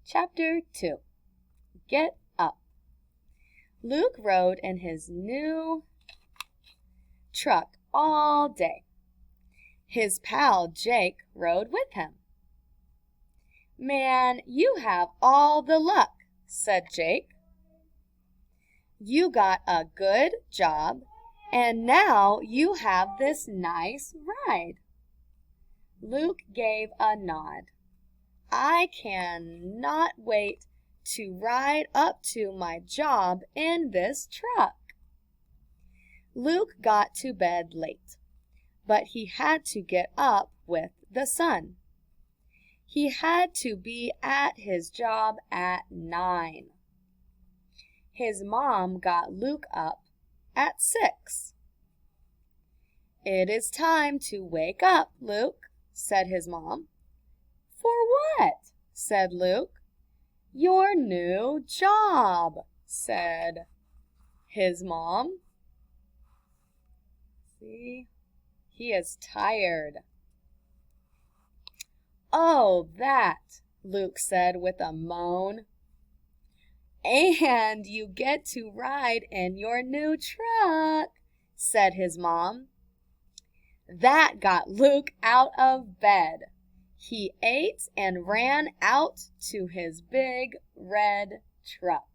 Chapter 2. Get Up. Luke rode in his new truck all day. His pal Jake rode with him. "Man, you have all the luck," said Jake. "You got a good job, and now you have this nice ride." Luke gave a nod. "I cannot wait to ride up to my job in this truck." Luke got to bed late, but he had to get up with the sun. He had to be at his job at 9. His mom got Luke up at 6. "It is time to wake up, Luke," said his mom. "For what?" said Luke. "Your new job," said his mom. See, he is tired. "Oh, that," Luke said with a moan. "And you get to ride in your new truck," said his mom. That got Luke out of bed. He ate and ran out to his big red truck.